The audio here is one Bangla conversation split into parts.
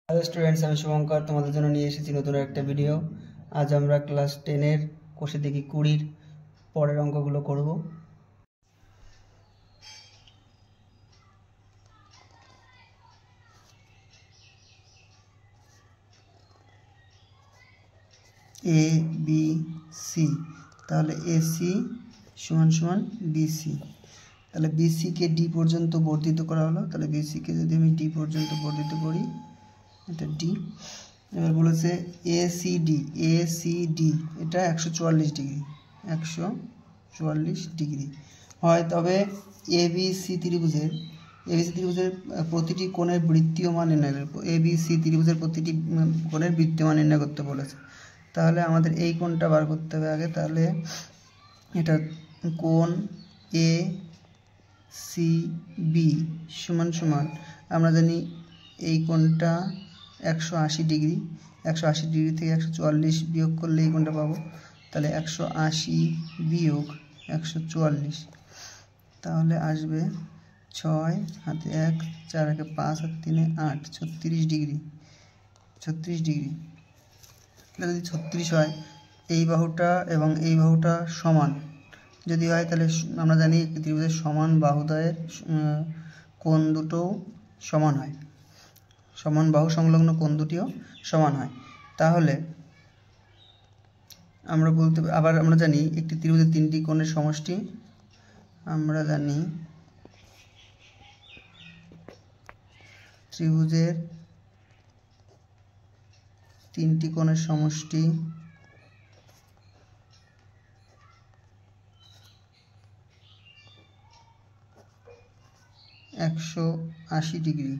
হ্যালো স্টুডেন্টস, আমি শুভঙ্কর তোমাদের জন্য নিয়ে এসেছি নতুন একটা ভিডিও। আজ আমরা ক্লাস 10-এর কোষে দেখি 20-র পরের অঙ্কগুলো করব। এ বি সি, তাহলে এসি সমান সমান বিসি, তাহলে বিসিকে ডি পর্যন্ত বর্ধিত করা হলো। তাহলে বিসিকে যদি আমি ডি পর্যন্ত বর্ধিত করি, এটা ডি। এবার বলেছে এসিডি, এসিডি এটা 144 ডিগ্রি, 144 ডিগ্রি হয়। তবে এবিসি ত্রিভুজের প্রতিটি কোণের বৃত্তীয় মান নির্ণয় করব। এবিসি ত্রিভুজের প্রতিটি কোণের বৃত্তীয় মান নির্ণয় করতে বলেছে। তাহলে আমাদের এই কোণটা বার করতে হবে আগে। তাহলে এটা কোণ এ সি বি সমান সমান, আমরা জানি এই কোণটা 180 ডিগ্রি। 180 ডিগ্রি থেকে 144 বিয়োগ করলে এই কোণটা পাবো। তাহলে 180 বিয়োগ 144, তাহলে আসবে 6 হাতে 1, 4 হাতে 5 আর 3 8, 36 ডিগ্রি। 36 ডিগ্রি, তাহলে যদি 36 হয়, এই বাহুটা এবং এই বাহুটা সমান যদি হয়, তাহলে আমরা জানি একটি ত্রিভুজের সমান বাহুদ্বয়ের কোণ দুটোও সমান হয়, সমান বাহু সংলগ্ন কোণ দুটিও সমান হয়। তাহলে আমরা আমরা জানি একটি ত্রিভুজের তিনটি কোণের সমষ্টি, আমরা জানি ত্রিভুজের তিনটি কোণের সমষ্টি 180 ডিগ্রি।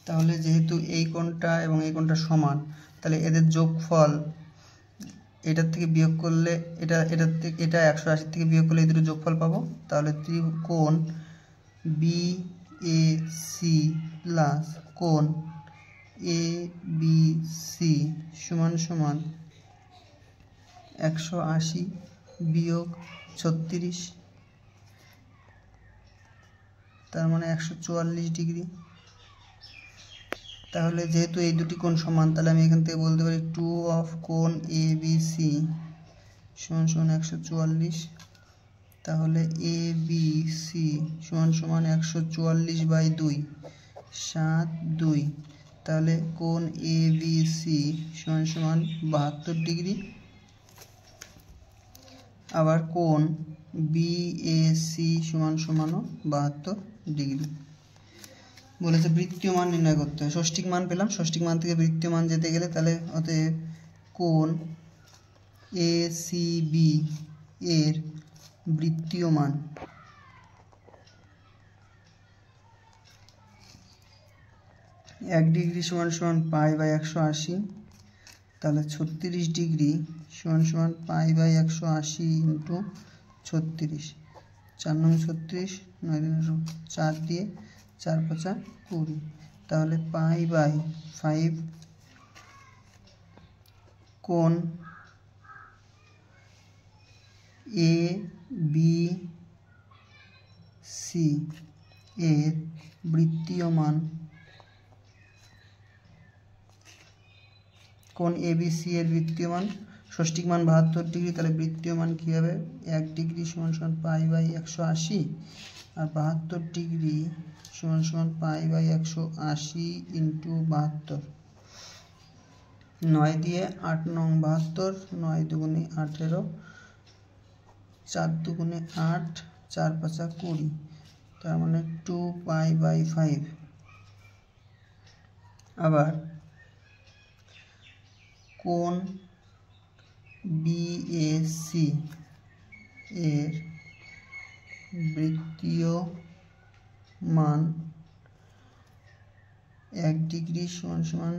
তাহলে যেহেতু এই কোণটা এবং এই কোণটা সমান, তাহলে এদের যোগফল এটার থেকে বিয়োগ করলে এটা 180 থেকে বিয়োগ করলে এই দুটো যোগফল পাবো। তাহলে ত্রিকোণ বি এ সি প্লাস কোণ এ বি সি সমান সমান 180 বিয়োগ 36, তার মানে 144 ডিগ্রি। তাহলে যেহেতু এই দুটি কোণ সমান, তাহলে আমি এখান থেকে বলতে পারি 2 অফ কোণ এ বি সি সমান সমান 144। তাহলে এ বি সি সমান সমান 144/2, 7 2। তাহলে কোণ এ বি সি সমান সমান 72 ডিগ্রি। আবার কোণ বি এ সি সমান সমানও 72 ডিগ্রি। বলেছে বৃত্তীয় মান নির্ণয় করতে হবে। ষষ্ঠিক মান পেলাম, ষষ্ঠিক মান থেকে বৃত্তীয় মান যেতে গেলে তাহলে অতএব কোণ এ সি বি এর বৃত্তীয় মান 1 ডিগ্রি সমান সমান π/180, তাহলে 36 ডিগ্রি সমান সমান π/180 ইন্টু 36, 4 নং 36, 9 4 দিয়ে 4 5 20, তাহলে π/5 কোণ এ বি সি এর বৃত্তীয় মান, কোণ এ বি সি এর বৃত্তীয় মান, ষষ্ঠিক মান 72 ডিগ্রি, তাহলে বৃত্তীয় মান কী হবে? 1 ডিগ্রি সমান সমান π/180 আর 72 ডিগ্রি সমান সমান π/180 ইন্টু 72, 9 দিয়ে 8 নং 72, 9 দুগুণে 18, 4 দুগুণে 8, 4 5 20, তার মানে 2π/5। আবার কোণ বিএসি এর বৃত্তীয় মান 1 ডিগ্রি সমান সমান,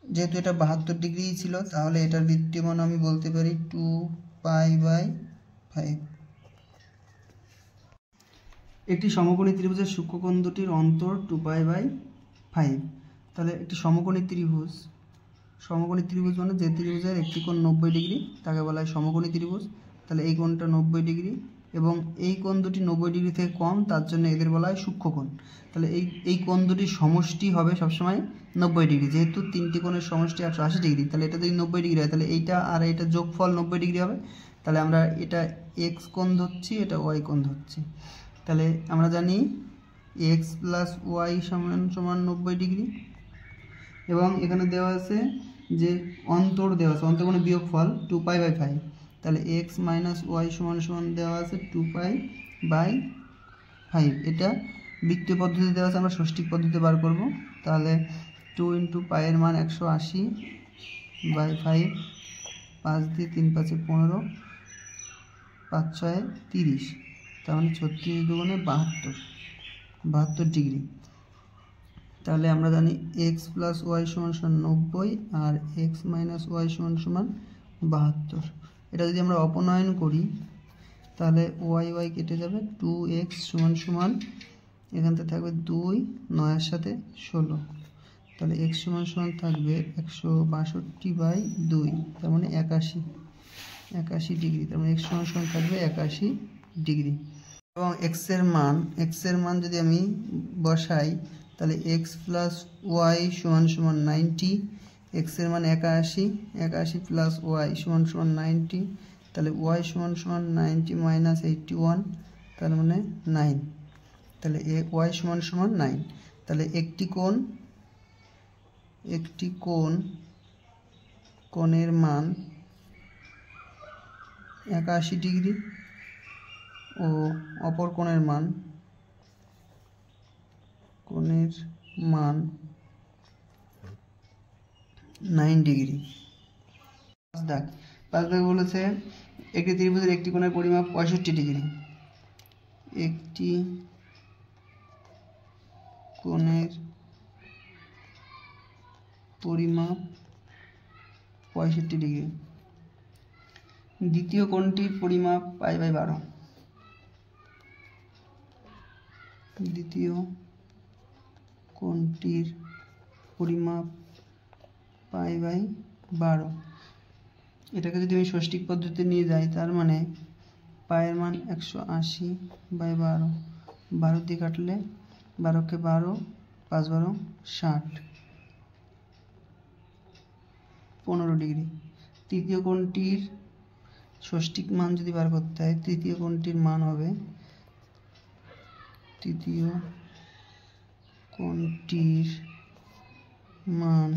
যেহেতু এটা 72 ডিগ্রি ছিল, তাহলে এটার বৃত্তীয় মান আমি বলতে পারি 2π/5। একটি সমকোণী ত্রিভুজের সূক্ষ্মকোণ দুটির অন্তর 2π/5। তাহলে একটি সমকোণী ত্রিভুজ মানে যে ত্রিভুজের একটি কোণ 90 ডিগ্রি তাকে বলা হয় সমকোণী ত্রিভুজ। তাহলে এই কোণটা 90 ডিগ্রি, এবং এই কোণ দুটি 90 ডিগ্রি থেকে কম, তার জন্য এদের বলা হয় সূক্ষ্মকোণ। তাহলে এই কোণ দুটির সমষ্টি হবে সবসময় 90 ডিগ্রি। যেহেতু তিনটি কোণের সমষ্টি 180 ডিগ্রি, তাহলে এটা যদি 90 ডিগ্রি হয় তাহলে এইটা আর এটা যোগফল 90 ডিগ্রি হবে। তাহলে আমরা এটা এক্স কোণ ধরছি, এটা ওয়াই কোণ ধরছি। তাহলে আমরা জানি এক্স প্লাস ওয়াই সমান সমান 90 ডিগ্রি, এবং এখানে দেওয়া আছে যে অন্তর দেওয়া আছে, অন্তর্কোণের বিয়োগফল 2π/5। তাহলে এক্স মাইনাস ওয়াই সমান সমান দেওয়া আছে 2π/5। এটা বৃত্তীয় পদ্ধতি দেওয়া আছে, আমরা ষষ্ঠিক পদ্ধতিতে বার করব। তাহলে 2 × π এর মান 180/5, 5 দিয়ে 3 × 5 = 15, 5 × 6 = 30, তার মানে 36 দুগুণে 72 ডিগ্রি। তাহলে আমরা জানি এক্স প্লাস ওয়াই সমান সমান 90 আর এক্স মাইনাস ওয়াই সমান সমান 72। এটা যদি আমরা অপনয়ন করি তাহলে ওয়াই কেটে যাবে, 2x সমান সমান এখান থেকে থাকবে 2, 9 সাথে 16, তাহলে x সমান সমান থাকবে 162/2, তার মানে 81 ডিগ্রি। তার মানে x সমান সমান থাকবে 81 ডিগ্রি। এবং x এর মান যদি আমি বসাই তাহলে x প্লাস ওয়াই সমান সমান 90, x এর মান 81 প্লাস ওয়াই সমান সমান 90, তাহলে ওয়াই সমান সমান 90 মাইনাস 81, তার মানে 9। তাহলে ওয়াই সমান সমান 9। তাহলে একটি কোণের মান 81 ডিগ্রি ও অপর কোণের মান 9 ডিগ্রি। 5 দাগ বলেছে একটি ত্রিভুজের একটি কোণের পরিমাপ 65 ডিগ্রি। একটি কোণের পরিমাপ 65 ডিগ্রি। দ্বিতীয় কোণটির পরিমাপ π/12। দ্বিতীয় কোণটির পরিমাপ π/12। এটাকে যদি আমি ষষ্ঠিক পদ্ধতিতে নিয়ে যাই তার মানে পায়ের মান 180/12, 12 দিয়ে কাটলে 12 কে 12, 5 × 12 = 60, 15 ডিগ্রি। তৃতীয় কোণটির ষষ্ঠিক মান যদি বার করতে হয়, তৃতীয় কোণটির মান হবে, তৃতীয় কোণটির মান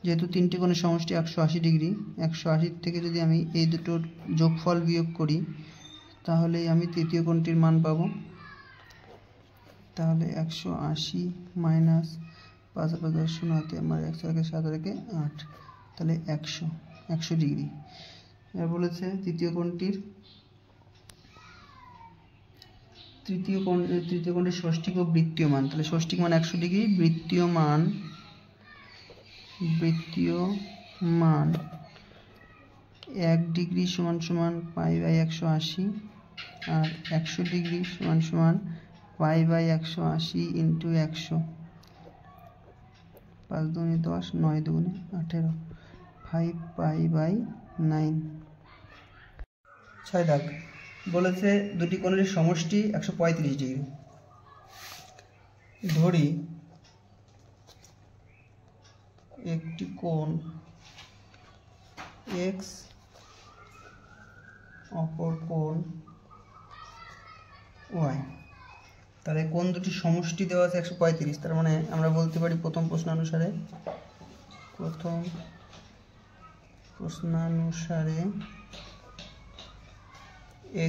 যেহেতু তিনটি কোণের সমষ্টি 180 ডিগ্রি, 180 থেকে যদি আমি এই দুটোর যোগফল বিয়োগ করি তাহলেই আমি তৃতীয় কোণটির মান পাবো। তাহলে 180 মাইনাস 5 × 10 হাতে আমার 100 × 7 = 8, তাহলে 100 ডিগ্রি। এবার বলেছে তৃতীয় কোণটির ষষ্ঠিক ও বৃত্তীয় মান। তাহলে ষষ্ঠিক মান 100 ডিগ্রি, বৃত্তীয় মান 1 ডিগ্রি সমান সমান π/180 আর 100 ডিগ্রি সমান সমান π/180 × 100, 5 × 2 = 10, 9 × 2 = 18, 5π/9। 6 দাগ বলেছে দুটি কোণের সমষ্টি 135 ডিগ্রি। ধরি একটি কোণ x, অপর কোণ y। তাহলে কোণ দুটি সমষ্টি দেওয়া আছে 135। তার মানে আমরা বলতে পারি প্রথম প্রশ্নানুসারে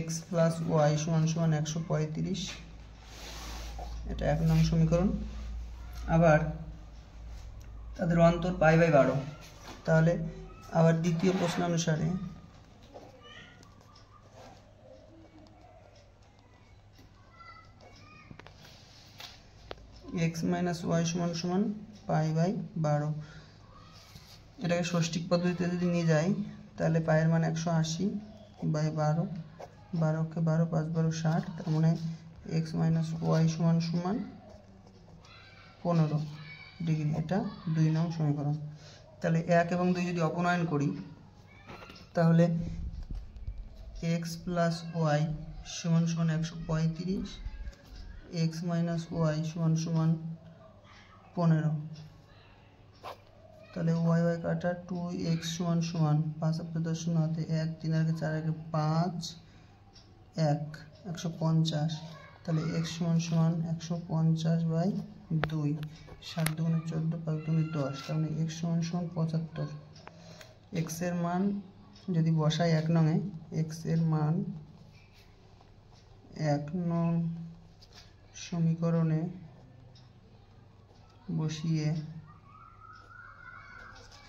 x প্লাস ওয়াই সমান সমান 135, এটা 1 নং সমীকরণ। আবার তাদের অন্তর π/12। তাহলে আবার দ্বিতীয় প্রশ্নানুসারে x মাইনাস ওয়াই সমান সমান π/12। এটাকে ষষ্ঠিক পদ্ধতিতে যদি নিয়ে যাই তাহলে পায়ের মান 180/12, 12 কে 12, 5 × 12 = 60, তার মানে x মাইনাস ওয়াই সমান সমান 15 ডিগ্রি। এটা 2 নং সমীকরণ। তাহলে 1 এবং 2 যদি অপনয়ন করি তাহলে x প্লাস ওয়াই সমান সমান 135, এক্স মাইনাস ওয়াই সমান সমান 15। তাহলে ওয়াই ওয়াই কাটা 2x সমান সমান 5 আর 10 শূন্য হাতে 1, 3 আর 4 আর 5, 1 150। তাহলে x সমান সমান 150/2, 7 দুগুণে 14, 5 দুগুণে 10। তার মানে x সমান সমান 75। x এর মান যদি বসাই 1 নংয়ে, x এর মান 1 নং সমীকরণে বসিয়ে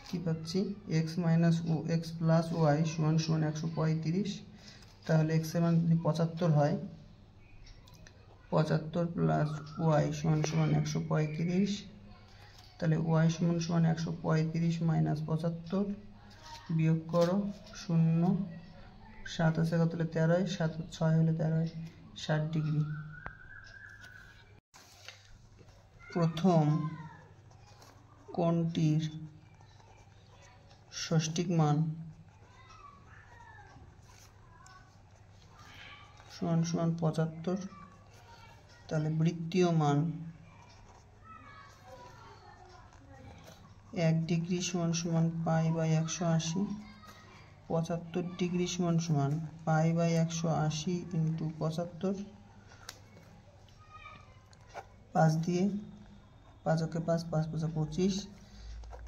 কি পাচ্ছি, x minus x plus y সমান সমান 135। তাহলে x এর মান যদি 75 হয়, 75 প্লাস ওয়াই সমান সমান 135। তাহলে ওয়াই সমান সমান 135 মাইনাস 75, বিয়োগ করো 0, 7 আছে কত হলে 13 হয়, 7 6 হলে 13 হয়, 60 ডিগ্রি। প্রথম কোণটির ষষ্ঠিক মান সমান সমান 75। তাহলে বৃত্তীয় মান 1 ডিগ্রি সমান সমান π/180, 75 ডিগ্রি সমান সমান π/180 ইন্টু 75। 5 দিয়ে 5 ওকে 5, 5 5 25,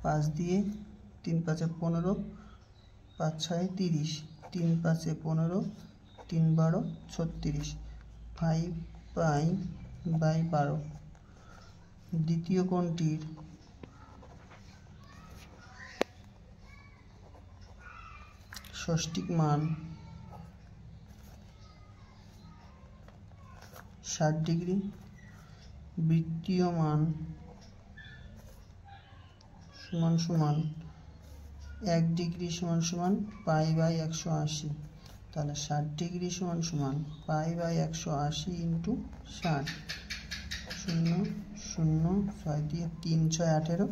5 দিয়ে 3 5 15, 5 6 30, 3 5 15, 3 12 36, 5π/12। দ্বিতীয় কোণটির ষষ্ঠিক মান 60 ডিগ্রি, বৃত্তীয় মান সমান সমান 1 ডিগ্রি সমান সমান π/180। তাহলে 60 ডিগ্রি সমান সমান π/180 ইন্টু 60, 0 0 6 দিয়ে 3 6 18,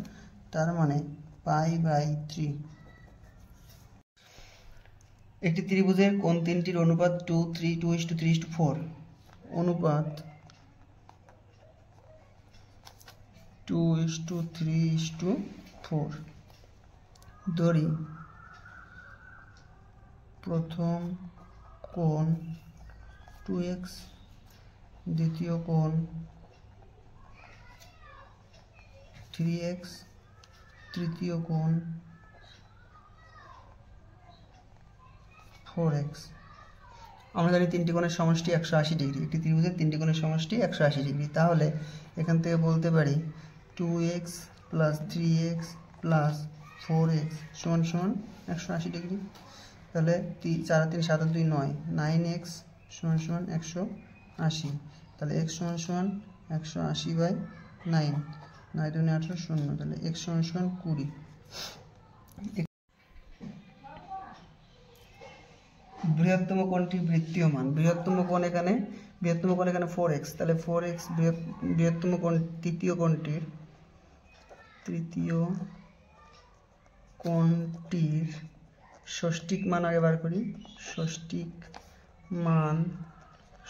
তার মানে π/3। একটি ত্রিভুজের কোণ তিনটির অনুপাত 2 3 2:3:4। অনুপাত 2:3:4। ধরি প্রথম কোণ 2x, দ্বিতীয় কোণ 3x, তৃতীয় কোণ 4x। আমরা জানি তিনটি কোণের সমষ্টি 180 ডিগ্রি। একটি ত্রিভুজের তিনটি কোণের সমষ্টি 180 ডিগ্রি। তাহলে এখান থেকে বলতে পারি 2x plus 3x plus 4x সমান সমান 180 ডিগ্রি। তাহলে 4 3 7 2 9, 9x সমান সমান 180। তাহলে x সমান সমান 180/9, 9 2 18 0। তাহলে x সমান সমান 20। বৃহত্তম কোণটি বৃত্তীয় মান। বৃহত্তম কোণ এখানে 4x। তাহলে 4x বৃহত্তম কোণ তৃতীয় কোণটির ষষ্ঠিক মান আগে বার করি। ষষ্ঠিক মান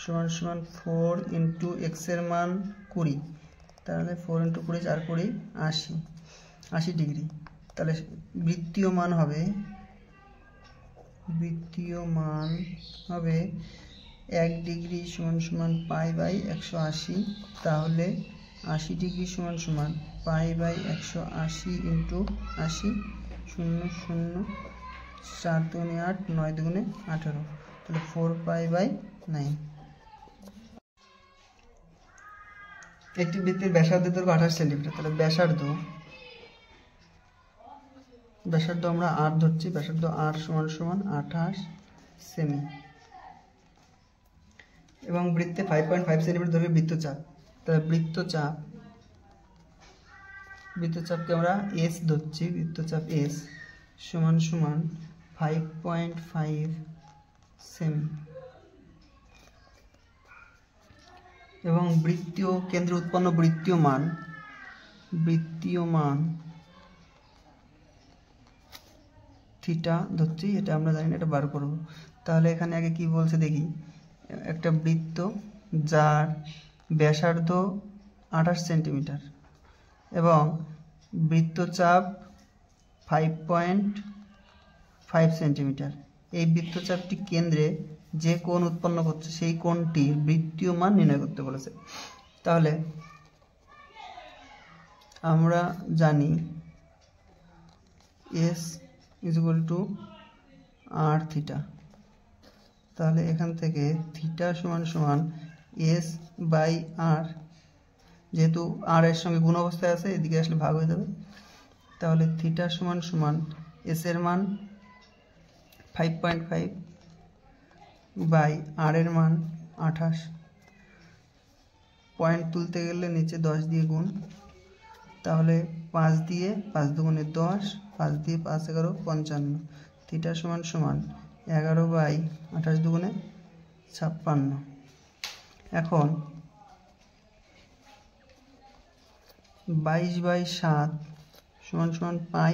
সমান সমান 4 ইন্টু x এর মান 20। তাহলে 4 ইন্টু 20 4 20 80 ডিগ্রি। তাহলে বৃত্তীয় মান হবে 1 ডিগ্রি সমান সমান π/180। তাহলে 80 ডিগ্রি সমান সমান π/180 ইন্টু 80, 0 0 4 দুগুণে 8, 9 দুগুণে 18। তাহলে 4π/9। একটি বৃত্তের ব্যাসার্ধ দৈর্ঘ্য 28 সেন্টিমিটার। তাহলে ব্যাসার্ধ আমরা r ধরছি। ব্যাসার্ধ r সমান সমান 28 সেমি। এবং বৃত্তে 5.5 সেন্টিমিটার দৈর্ঘ্যের বৃত্তচাপ। তাহলে বৃত্তচাপকে আমরা s ধরছি। বৃত্তচাপ s সমান সমান 5.5 সেমি। এবং বৃত্তীয় কেন্দ্রে উৎপন্ন বৃত্তীয় মান থিটা ধরছি। এটা আমরা জানি না, এটা বার করব। তাহলে এখানে আগে কি বলছে দেখি। একটা বৃত্ত যার ব্যাসার্ধ 28 সেন্টিমিটার এবং বৃত্তচাপ 5.5 সেন্টিমিটার। এই বৃত্তচাপটি কেন্দ্রে যে কোণ উৎপন্ন করছে সেই কোণটির বৃত্তীয় মান নির্ণয় করতে বলেছে। তাহলে আমরা জানি S = r থিটা। তাহলে এখান থেকে থিটা সমান S/r, যেহেতু r এর সঙ্গে গুণ অবস্থায় আছে এদিকে আসলে ভাগ হয়ে যাবে। তাহলে থিটা সমান S এর মান 5.5 বাই r এর মান 28। পয়েন্ট তুলতে গেলে নিচে 10 দিয়ে গুণ, তাহলে 5 দিয়ে 5 দুগুণে 10, 5 দিয়ে 5 11 55। থিটা সমান 11 বাই 28 দুগুণে 56। এখন 22 বাই 7 সমান পাই,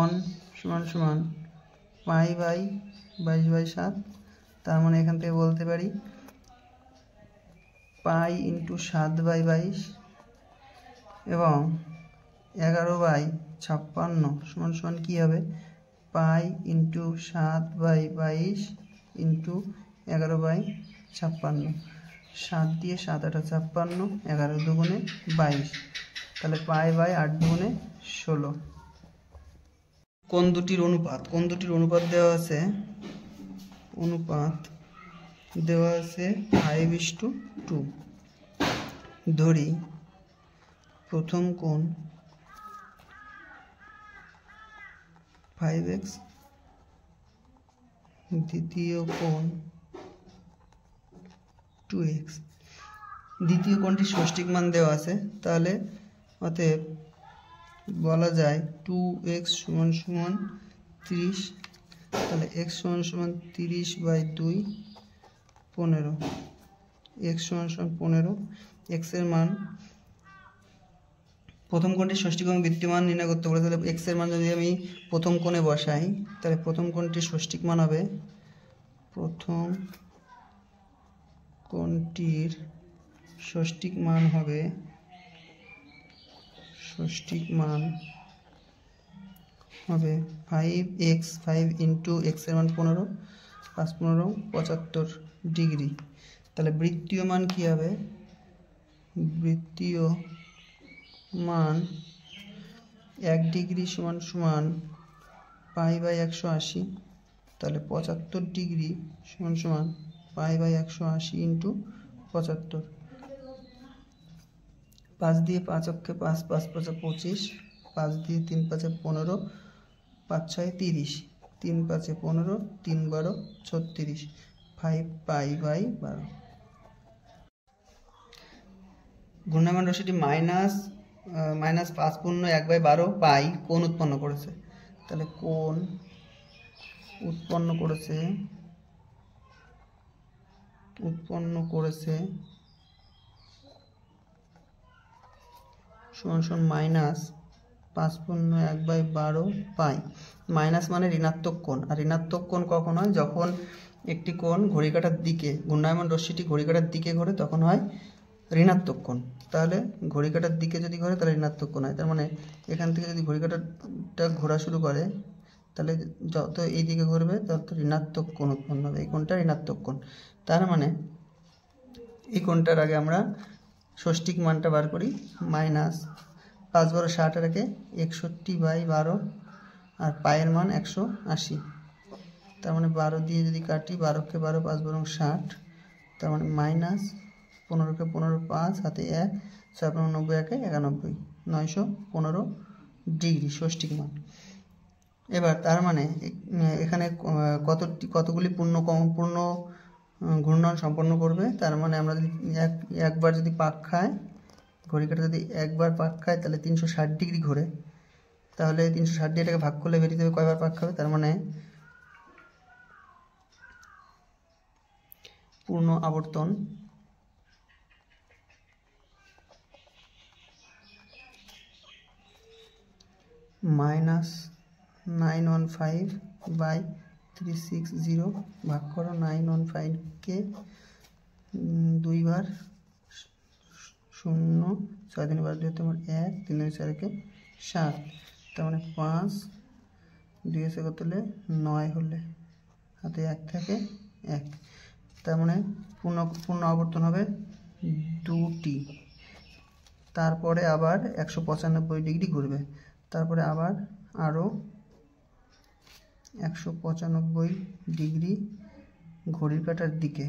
1 সমান পাই বাই 22 বাই 7। তার মানে এখান থেকে বলতে পারি পাই ইন্টু 7 বাই 22 এবং 11 বাই 56 সমান কী হবে, pi into 7 by 22 into 11 by 56। 7 দিয়ে 7 8 56, 11 দুগুণে 22, তাহলে পাই বাই 8 দুগুণে 16। কোণ দুটির অনুপাত দেওয়া আছে, 5:2। ধরি প্রথম কোণ 5x, দ্বিতীয় কোণ 2x। দ্বিতীয় কোণটির ষষ্ঠিক মান দেওয়া আছে, তাহলে অতএব বলা যায় 2x = 30। তাহলে x = 30 বাই 2 15। x = 15। x এর মান, প্রথম কোণটির ষষ্ঠিক এবং বৃত্তীয় মান নির্ণয় করতে বলে, তাহলে x এর মান যদি আমি প্রথম কোণে বসাই তাহলে প্রথম কোণটির ষষ্ঠিক মান হবে, প্রথম কোণটির ষষ্ঠিক মান হবে 5x। 5 ইন্টু x এর মান 15, 5 15 75 ডিগ্রি। তাহলে বৃত্তীয় মান কি হবে, বৃত্তীয় মান 1 ডিগ্রি সমান পাই বাই 180। তাহলে 75 ডিগ্রি সমান পাই বাই 180 ইন্টু 75। 5 দিয়ে 5 অক্ষে 5, 5 5 25, 5 দিয়ে 3 5 15, 5 6 30, 3 5 15, 3 12 36, 5 পাই বাই 12। ঘূর্ণায়মান রশ্মিটি -5/1/12 পাই কোণ উৎপন্ন করেছে। তাহলে কোণ উৎপন্ন করেছে -5/1/12 পাই। মাইনাস মানে ঋণাত্মক কোণ, আর ঋণাত্মক কোণ কখন হয়, যখন একটি কোণ ঘড়িকাঁটার দিকে, ঘূর্ণায়মান রশ্মিটি ঘড়িকাঁটার দিকে ঘোরে তখন হয় ঋণাত্মক কোণ। তাহলে ঘড়িকাঁটার দিকে যদি ঘোরে তাহলে ঋণাত্মক কোণ হয়। তার মানে এখান থেকে যদি ঘড়িকাঁটাটা ঘোরা শুরু করে তাহলে যত এই দিকে ঘুরবে তত ঋণাত্মক কোণ উৎপন্ন হবে। এই কোণটা ঋণাত্মক কোণ। তার মানে এই কোণটার আগে আমরা ষষ্ঠিক মানটা বার করি, -5 12 60 রেখে 61/12, আর পায়ের মান 180। তার মানে 12 দিয়ে যদি কাটি, 12 কে 12, 5 12 60, তার মানে -15 কে 15, 5 হাতে 1, 6 90 1 91, 915 ডিগ্রি ষষ্ঠিক মান। এবার তার মানে এখানে কতগুলি পূর্ণ ঘূর্ণন সম্পন্ন করবে। তার মানে আমরা যদি একবার যদি পাক খায়, ঘড়িকাঁটা যদি একবার পাক খায় তাহলে 360 ডিগ্রি ঘোরে। তাহলে 360 ডিগ্রিটাকে ভাগ করলে বেরিয়ে যাবে কয়বার পাক খাবে। তার মানে পূর্ণ আবর্তন -915/3 360 ভাগ করো 915কে 2 বার 0 6 দিন বার 2 তোমার 1 3 দিন 4কে 7 তার মানে 5 2 এসে কত হলে 9 হলে হাতে 1 থাকে 1 তার মানে পূর্ণ আবর্তন হবে 2টি তারপরে আবার 195 ডিগ্রি ঘুরবে তারপরে আবার আরও 195 ডিগ্রি ঘড়ির কাঁটার দিকে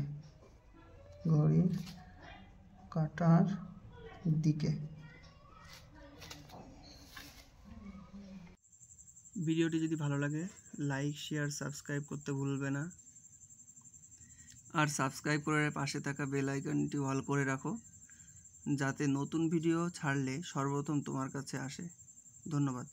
ভিডিওটি যদি ভালো লাগে লাইক শেয়ার সাবস্ক্রাইব করতে ভুলবে না আর সাবস্ক্রাইব করে পাশে থাকা বেল আইকনটি অল করে রাখো যাতে নতুন ভিডিও ছাড়লে সর্বপ্রথম তোমার কাছে আসে। ধন্যবাদ।